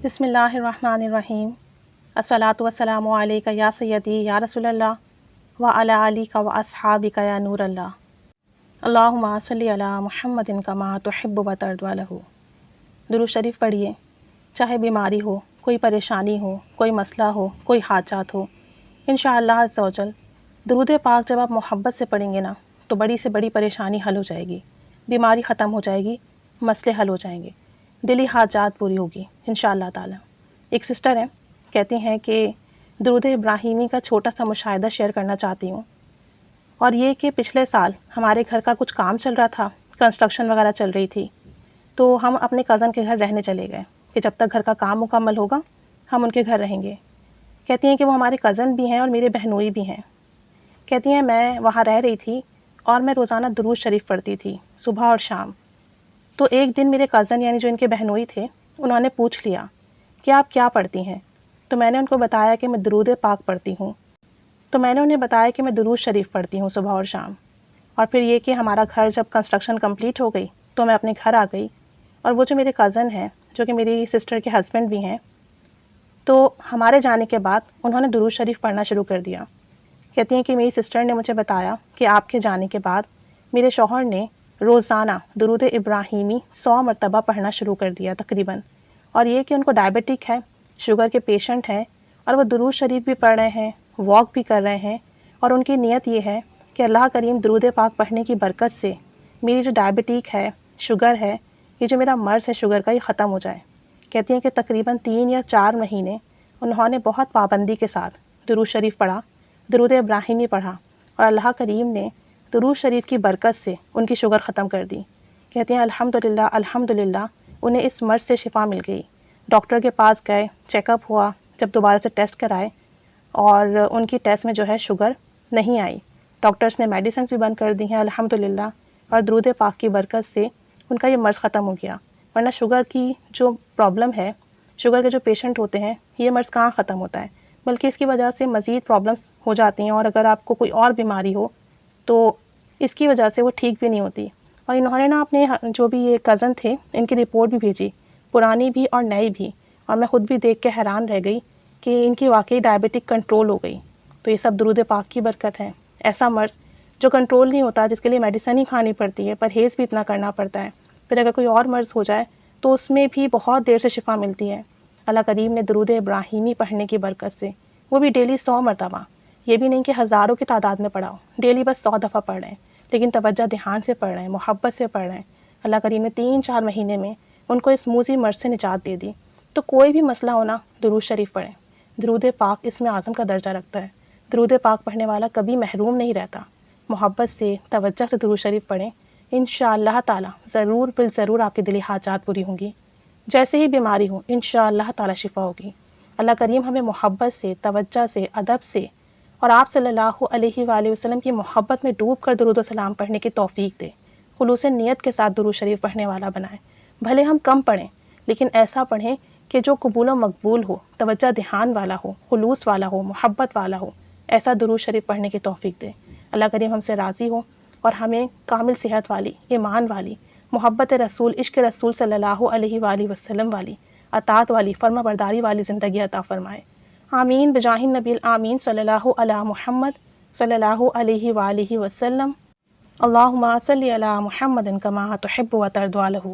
بسم اللہ الرحمن الرحیم۔ الصلاۃ والسلام علیک یا سیدی یا رسول اللہ وعلی آلک و اصحابک یا نور اللہ۔ اللہم صلی علی محمد کما تحب و ترضی لہ۔ درود شریف پڑھیے، چاہے بیماری ہو، کوئی پریشانی ہو، کوئی مسئلہ ہو، کوئی حاجات ہو، انشاءاللہ عز و جل درود پاک جب آپ محبت سے پڑھیں گے نا تو بڑی سے بڑی پریشانی حل ہو جائے گی، بیماری ختم ہو جائے گی، مسئلے حل ہو جائیں گے، دلی حاجات پوری ہوگی انشاءاللہ تعالی۔ ایک سسٹر ہیں، کہتی ہیں کہ درود ابراہیمی کا چھوٹا سا مشاہدہ شیئر کرنا چاہتی ہوں، اور یہ کہ پچھلے سال ہمارے گھر کا کچھ کام چل رہا تھا، کنسٹرکشن وغیرہ چل رہی تھی، تو ہم اپنے کزن کے گھر رہنے چلے گئے کہ جب تک گھر کا کام مکمل ہوگا ہم ان کے گھر رہیں گے۔ کہتی ہیں کہ وہ ہمارے کزن بھی ہیں اور میرے بہنوئی بھی ہیں۔ کہتی ہیں میں وہاں رہ رہی تھی اور میں روزانہ درود شریف پڑھتی تھی صبح اور شام۔ تو ایک دن میرے کزن یعنی جو ان کے بہنوئی تھے انہوں نے پوچھ لیا کہ آپ کیا پڑھتی ہیں؟ تو میں نے ان کو بتایا کہ میں درود پاک پڑھتی ہوں۔ تو میں نے انہیں بتایا کہ میں درود شریف پڑھتی ہوں صبح اور شام۔ اور پھر یہ کہ ہمارا گھر جب کنسٹرکشن کمپلیٹ ہو گئی تو میں اپنے گھر آ گئی، اور وہ جو میرے کزن ہیں جو کہ میری سسٹر کے ہسبینڈ بھی ہیں، تو ہمارے جانے کے بعد انہوں نے درود شریف پڑھنا شروع کر دیا۔ کہتی ہیں کہ میری سسٹر نے مجھے بتایا کہ آپ کے جانے کے بعد میرے شوہر نے روزانہ درود ابراہیمی 100 مرتبہ پڑھنا شروع کر دیا تقریباً، اور یہ کہ ان کو ڈائبٹک ہے، شوگر کے پیشنٹ ہیں، اور وہ درود شریف بھی پڑھ رہے ہیں، واک بھی کر رہے ہیں، اور ان کی نیت یہ ہے کہ اللہ کریم درود پاک پڑھنے کی برکت سے میری جو ڈائبٹک ہے، شوگر ہے، یہ جو میرا مرض ہے شوگر کا، یہ ختم ہو جائے۔ کہتی ہیں کہ تقریباً 3 یا 4 مہینے انہوں نے بہت پابندی کے ساتھ درود شریف پڑھا، درود ابراہیمی پڑھا، اور اللہ کریم نے درود شریف کی برکت سے ان کی شوگر ختم کر دی۔ کہتے ہیں الحمدللہ الحمدللہ انہیں اس مرض سے شفا مل گئی۔ ڈاکٹر کے پاس گئے، چیک اپ ہوا، جب دوبارہ سے ٹیسٹ کرائے اور ان کی ٹیسٹ میں جو ہے شوگر نہیں آئی۔ ڈاکٹرز نے میڈیسنز بھی بند کر دی ہیں الحمدللہ، اور درود پاک کی برکت سے ان کا یہ مرض ختم ہو گیا۔ ورنہ شوگر کی جو پرابلم ہے، شوگر کے جو پیشنٹ ہوتے ہیں، یہ مرض کہاں ختم ہوتا ہے، بلکہ اس کی وجہ سے مزید پرابلمس ہو جاتی ہیں، اور اگر آپ کو کوئی اور بیماری ہو تو اس کی وجہ سے وہ ٹھیک بھی نہیں ہوتی۔ اور انہوں نے نا اپنے جو بھی یہ کزن تھے ان کی رپورٹ بھی بھیجی، پرانی بھی اور نئی بھی، اور میں خود بھی دیکھ کے حیران رہ گئی کہ ان کی واقعی ڈائبٹک کنٹرول ہو گئی۔ تو یہ سب درود پاک کی برکت ہے۔ ایسا مرض جو کنٹرول نہیں ہوتا، جس کے لیے میڈیسن ہی کھانی پڑتی ہے، پرہیز بھی اتنا کرنا پڑتا ہے، پھر اگر کوئی اور مرض ہو جائے تو اس میں بھی بہت دیر سے شفا ملتی ہے۔ اللہ کریم نے درود ابراہیمی پڑھنے کی برکت سے، وہ بھی ڈیلی 100 مرتبہ، یہ بھی نہیں کہ ہزاروں کی تعداد میں پڑھاؤ، ڈیلی بس 100 دفعہ پڑھ رہے ہیں، لیکن توجہ دھیان سے پڑھ رہے ہیں، محبت سے پڑھ رہے ہیں۔ اللہ کریم نے 3-4 مہینے میں ان کو اس موذی مرض سے نجات دے دی۔ تو کوئی بھی مسئلہ ہونا درود شریف پڑھیں۔ درود پاک اسم اعظم کا درجہ رکھتا ہے۔ درود پاک پڑھنے والا کبھی محروم نہیں رہتا۔ محبت سے، توجہ سے درود شریف پڑھیں، انشاءاللہ تعالی ضرور بالضرور آپ کی دلی حاجات پوری ہوں گی۔ جیسے ہی بیماری ہو انشاءاللہ تعالی شفا ہوگی۔ اللہ کریم ہمیں محبت سے، توجہ سے، ادب سے، اور آپ صلی اللہ علیہ وآلہ وسلم کی محبت میں ڈوب کر درود و سلام پڑھنے کی توفیق دے۔ خلوص نیت کے ساتھ درود شریف پڑھنے والا بنائیں۔ بھلے ہم کم پڑھیں لیکن ایسا پڑھیں کہ جو قبول و مقبول ہو، توجہ دھیان والا ہو، خلوص والا ہو، محبت والا ہو، ایسا درود شریف پڑھنے کی توفیق دے۔ اللہ کریم ہم سے راضی ہو اور ہمیں کامل صحت والی، ایمان والی، محبت رسول، عشق رسول صلی اللہ علیہ وآلہ وسلم والی، اطاعت والی، فرما برداری والی زندگی عطا فرمائے۔ آمین بجاہ النبی الآمین صلی اللہ علی محمد صلی اللہ علیہ وآلہ وسلم۔ اللہم صلی علی محمد کما تحب و ترضی لہ۔